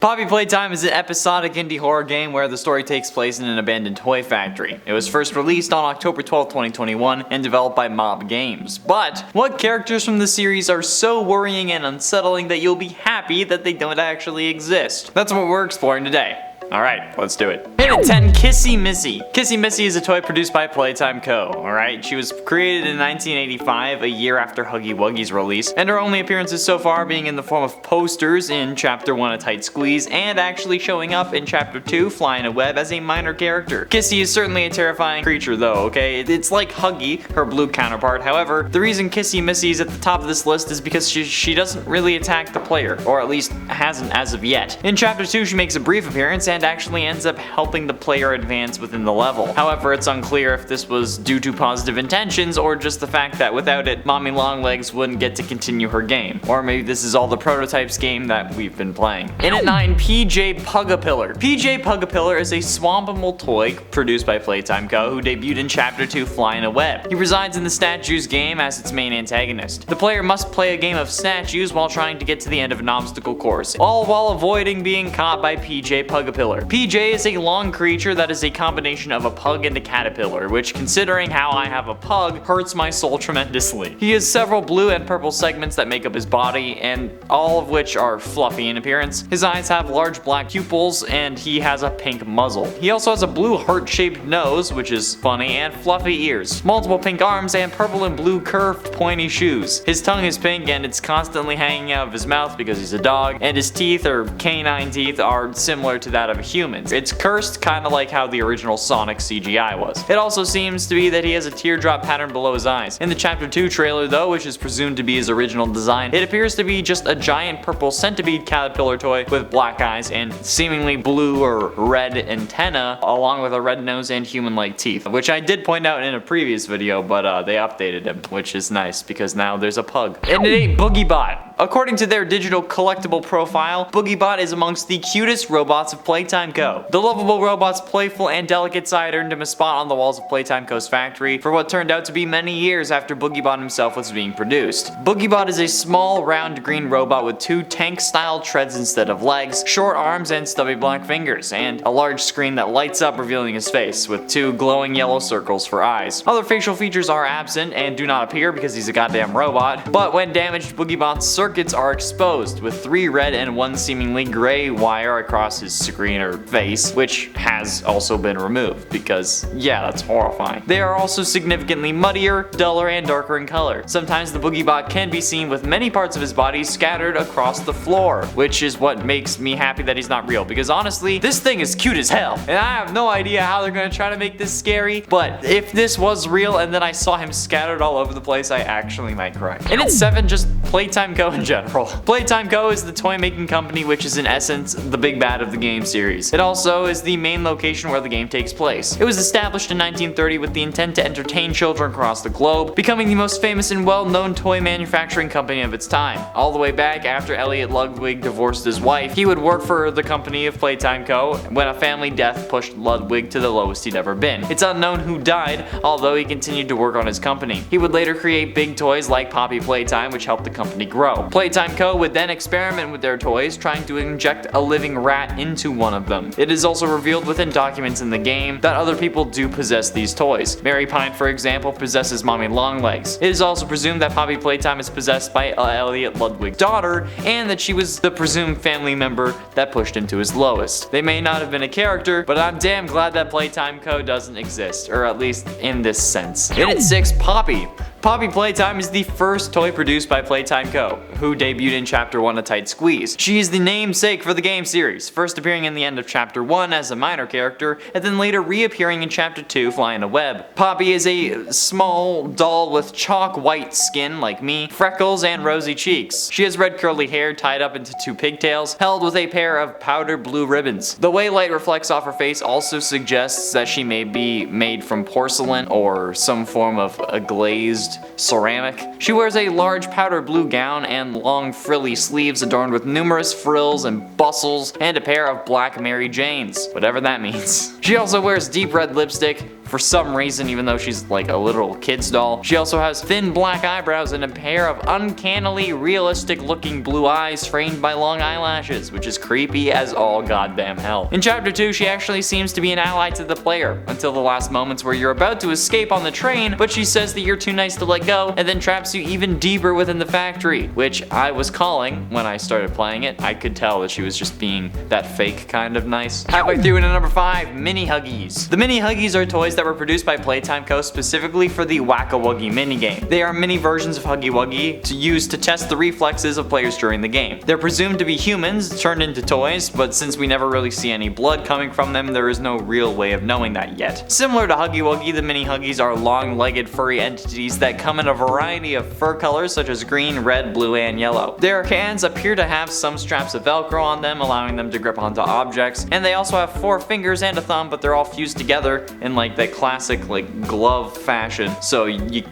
Poppy Playtime is an episodic indie horror game where the story takes place in an abandoned toy factory. It was first released on October 12, 2021 and developed by Mob Games. But what characters from the series are so worrying and unsettling that you'll be happy that they don't actually exist? That's what we're exploring today. Alright, let's do it. Hit at 10, Kissy Missy. Kissy Missy is a toy produced by Playtime Co. Alright, she was created in 1985, a year after Huggy Wuggy's release, and her only appearances so far being in the form of posters in Chapter 1 A Tight Squeeze, and actually showing up in Chapter 2 Flying a Web as a minor character. Kissy is certainly a terrifying creature though, okay? It's like Huggy, her blue counterpart. However, the reason Kissy Missy is at the top of this list is because she doesn't really attack the player, or at least hasn't as of yet. In Chapter 2 she makes a brief appearance and actually ends up helping the player advance within the level. However, it's unclear if this was due to positive intentions or just the fact that without it, Mommy Longlegs wouldn't get to continue her game. Or maybe this is all the prototypes game that we've been playing. In at 9, PJ Pug-a-Pillar. PJ Pug-a-Pillar is a swampable toy produced by Playtime Co. who debuted in Chapter 2 Flying a Web. He resides in the Statues game as its main antagonist. The player must play a game of statues while trying to get to the end of an obstacle course, all while avoiding being caught by PJ Pug-a-Pillar. PJ is a long creature that is a combination of a pug and a caterpillar, which, considering how I have a pug, hurts my soul tremendously. He has several blue and purple segments that make up his body, and all of which are fluffy in appearance. His eyes have large black pupils, and he has a pink muzzle. He also has a blue heart-shaped nose, which is funny, and fluffy ears, multiple pink arms, and purple and blue curved pointy shoes. His tongue is pink, and it's constantly hanging out of his mouth because he's a dog, and his teeth, or canine teeth, are similar to that of a human. It's cursed, kinda like how the original Sonic CGI was. It also seems to be that he has a teardrop pattern below his eyes. In the Chapter 2 trailer though, which is presumed to be his original design, it appears to be just a giant purple centipede caterpillar toy with black eyes and seemingly blue or red antenna, along with a red nose and human-like teeth, which I did point out in a previous video, but they updated him, which is nice because now there's a pug. And it ain't Boogie Bot. According to their digital collectible profile, Boogie Bot is amongst the cutest robots of Playtime Co. The lovable robot's playful and delicate side earned him a spot on the walls of Playtime Co.'s factory for what turned out to be many years after Boogie Bot himself was being produced. Boogie Bot is a small, round green robot with two tank-style treads instead of legs, short arms and stubby black fingers, and a large screen that lights up revealing his face, with two glowing yellow circles for eyes. Other facial features are absent and do not appear because he's a goddamn robot, but when damaged, Boogie Bot's circuits are exposed, with 3 red and 1 seemingly gray wire across his screen or face, which has also been removed because, yeah, that's horrifying. They are also significantly muddier, duller, and darker in color. Sometimes the Boogie Bot can be seen with many parts of his body scattered across the floor, which is what makes me happy that he's not real, because honestly, this thing is cute as hell, and I have no idea how they're gonna try to make this scary, but if this was real and then I saw him scattered all over the place, I actually might cry. And it's 7, just Playtime Co. in general. Playtime Co. is the toy making company which is in essence the big bad of the game series. It also is the main location where the game takes place. It was established in 1930 with the intent to entertain children across the globe, becoming the most famous and well-known toy manufacturing company of its time. All the way back after Elliot Ludwig divorced his wife, he would work for the company of Playtime Co. when a family death pushed Ludwig to the lowest he'd ever been. It's unknown who died, although he continued to work on his company. He would later create big toys like Poppy Playtime, which helped the company grow. Playtime Co. would then experiment with their toys, trying to inject a living rat into one of them. It is also revealed within documents in the game that other people do possess these toys. Mary Pine, for example, possesses Mommy Longlegs. It is also presumed that Poppy Playtime is possessed by Elliot Ludwig's daughter, and that she was the presumed family member that pushed him to his lowest. They may not have been a character, but I'm damn glad that Playtime Co. doesn't exist, or at least in this sense. In at 6, Poppy. Poppy Playtime is the first toy produced by Playtime Co., who debuted in Chapter 1 A Tight Squeeze. She is the namesake for the game series, first appearing in the end of Chapter 1 as a minor character, and then later reappearing in Chapter 2 Flying a Web. Poppy is a small doll with chalk white skin like me, freckles, and rosy cheeks. She has red curly hair tied up into 2 pigtails, held with a pair of powder blue ribbons. The way light reflects off her face also suggests that she may be made from porcelain or some form of a glazed used ceramic. She wears a large powder blue gown and long frilly sleeves adorned with numerous frills and bustles and a pair of black Mary Janes, whatever that means. She also wears deep red lipstick for some reason, even though she's like a literal kid's doll. She also has thin black eyebrows and a pair of uncannily realistic looking blue eyes framed by long eyelashes, which is creepy as all goddamn hell. In chapter 2, she actually seems to be an ally to the player, until the last moments where you're about to escape on the train, but she says that you're too nice to let go, and then traps you even deeper within the factory, which I was calling when I started playing it. I could tell that she was just being that fake kind of nice. Halfway through into number 5, Mini Huggies. The Mini Huggies are toys that were produced by Playtime Co specifically for the Wuggy minigame. They are mini versions of Huggy Wuggy to use to test the reflexes of players during the game. They're presumed to be humans turned into toys, but since we never really see any blood coming from them, there is no real way of knowing that yet. Similar to Huggy Wuggy, the Mini Huggies are long-legged furry entities that come in a variety of fur colors such as green, red, blue, and yellow. Their hands appear to have some straps of Velcro on them, allowing them to grip onto objects, and they also have 4 fingers and a thumb, but they're all fused together in like that classic like glove fashion, so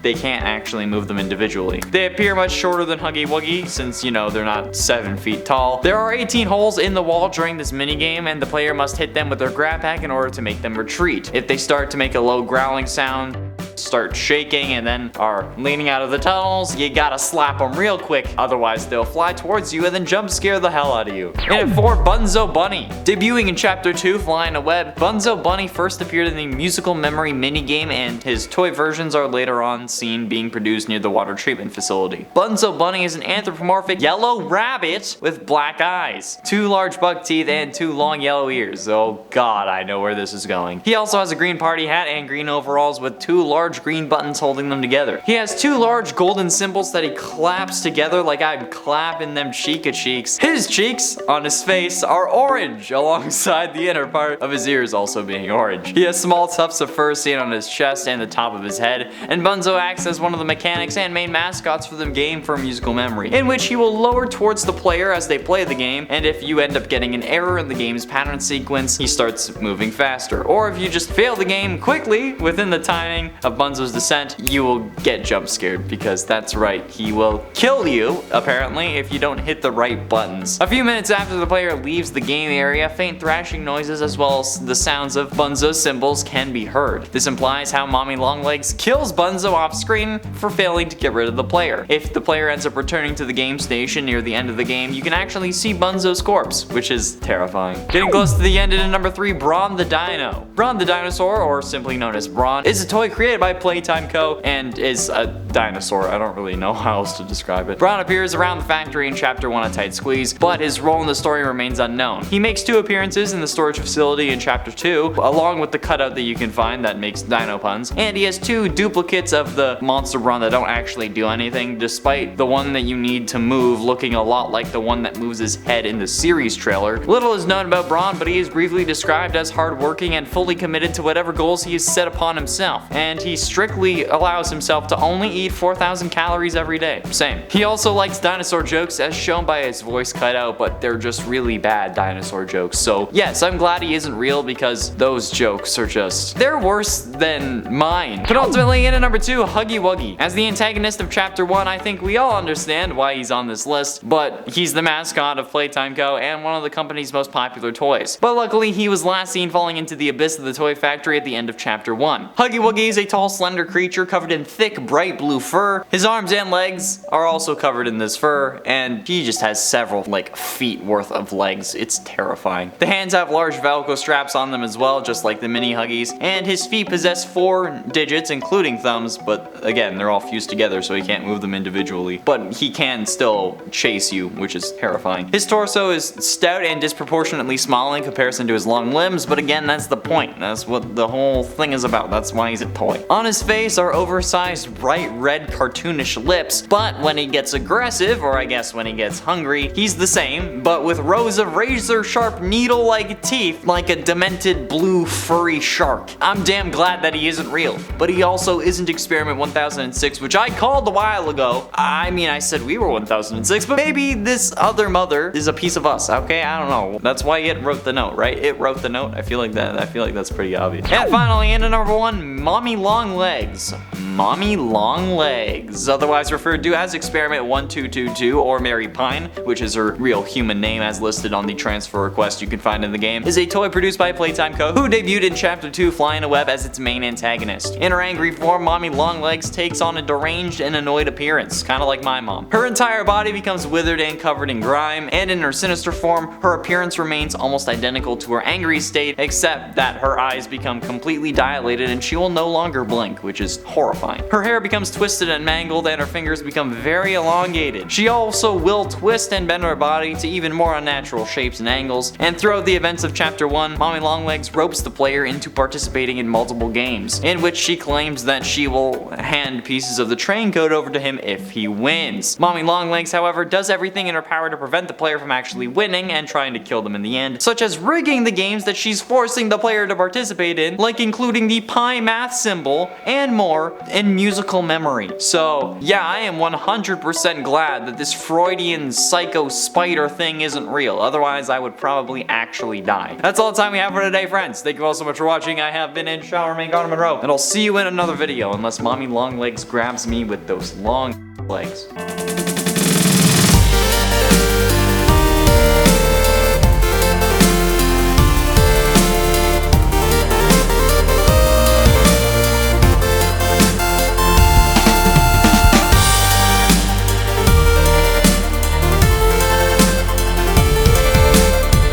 they can't actually move them individually. They appear much shorter than Huggy Wuggy since, you know, they're not 7 feet tall. There are 18 holes in the wall during this minigame, and the player must hit them with their grab pack in order to make them retreat. If they start to make a low growling sound, start shaking, and then are leaning out of the tunnels, you gotta slap them real quick, otherwise they'll fly towards you and then jump scare the hell out of you. And at 4, Bunzo Bunny. Debuting in chapter 2, Flying a Web, Bunzo Bunny first appeared in the musical memory minigame, and his toy versions are later on seen being produced near the water treatment facility. Bunzo Bunny is an anthropomorphic yellow rabbit with black eyes, 2 large buck teeth, and 2 long yellow ears. Oh god, I know where this is going. He also has a green party hat and green overalls with 2 large green buttons holding them together. He has 2 large golden symbols that he claps together like I'm clapping them cheeks. His cheeks on his face are orange, alongside the inner part of his ears also being orange. He has small tufts of fur seen on his chest and the top of his head, and Bunzo acts as one of the mechanics and main mascots for the game for musical memory, in which he will lower towards the player as they play the game, and if you end up getting an error in the game's pattern sequence, he starts moving faster. Or if you just fail the game quickly within the timing of Bunzo's descent, you will get jump scared, because that's right, he will kill you, apparently, if you don't hit the right buttons. A few minutes after the player leaves the game area, faint thrashing noises as well as the sounds of Bunzo's cymbals can be heard. This implies how Mommy Longlegs kills Bunzo off screen for failing to get rid of the player. If the player ends up returning to the game station near the end of the game, you can actually see Bunzo's corpse, which is terrifying. Getting close to the end in number 3, Bron the Dino. Bron the Dinosaur, or simply known as Bron, is a toy created by Playtime Co and is a dinosaur. I don't really know how else to describe it. Bron appears around the factory in chapter 1 of Tight Squeeze, but his role in the story remains unknown. He makes 2 appearances in the storage facility in chapter 2, along with the cutout that you can find that makes dino puns, and he has 2 duplicates of the monster Bron that don't actually do anything, despite the one that you need to move looking a lot like the one that moves his head in the series trailer. Little is known about Bron, but he is briefly described as hardworking and fully committed to whatever goals he has set upon himself, and he strictly allows himself to only eat 4,000 calories every day. Same. He also likes dinosaur jokes as shown by his voice cutout, but they're just really bad dinosaur jokes. So yes, I'm glad he isn't real, because those jokes are just, they're worse than mine. But ultimately, in at number 2, Huggy Wuggy. As the antagonist of chapter 1, I think we all understand why he's on this list, but he's the mascot of Playtime Co and one of the company's most popular toys. But luckily, he was last seen falling into the abyss of the toy factory at the end of chapter 1. Huggy Wuggy is a tall, slender creature covered in thick, bright blue fur. His arms and legs are also covered in this fur, and he just has several, like, feet worth of legs. It's terrifying. The hands have large Velcro straps on them as well, just like the Mini Huggies, and his feet possess 4 digits, including thumbs, but again, they're all fused together, so he can't move them individually. But he can still chase you, which is terrifying. His torso is stout and disproportionately small in comparison to his long limbs, but again, that's the point. That's what the whole thing is about. That's why he's a toy. On his face are oversized, bright red, cartoonish lips, but when he gets aggressive, or I guess when he gets hungry, he's the same, but with rows of razor-sharp, needle-like teeth like a demented blue furry shark. I'm damn glad that he isn't real, but he also isn't Experiment 1006, which I called a while ago. I mean, I said we were 1006, but maybe this other mother is a piece of us, okay? I don't know. That's why it wrote the note, right? It wrote the note. I feel like that's pretty obvious. And finally, in at number 1, Mommy Long Long Legs. Mommy Long Legs, otherwise referred to as Experiment 1222 or Mary Pine, which is her real human name as listed on the transfer request you can find in the game, is a toy produced by Playtime Co, who debuted in Chapter 2 Flying a Web as its main antagonist. In her angry form, Mommy Long Legs takes on a deranged and annoyed appearance, kinda like my mom. Her entire body becomes withered and covered in grime, and in her sinister form, her appearance remains almost identical to her angry state, except that her eyes become completely dilated and she will no longer blink, which is horrifying. Her hair becomes twisted and mangled and her fingers become very elongated. She also will twist and bend her body to even more unnatural shapes and angles, and throughout the events of Chapter 1, Mommy Longlegs ropes the player into participating in multiple games, in which she claims that she will hand pieces of the train code over to him if he wins. Mommy Longlegs, however, does everything in her power to prevent the player from actually winning and trying to kill them in the end, such as rigging the games that she's forcing the player to participate in, like including the pi math symbol and more in musical memory. So yeah, I am 100% glad that this Freudian psycho spider thing isn't real, otherwise I would probably actually die. That's all the time we have for today, friends. Thank you all so much for watching. I have been in Shower Man Garner Monroe, and I'll see you in another video unless Mommy Longlegs grabs me with those long legs.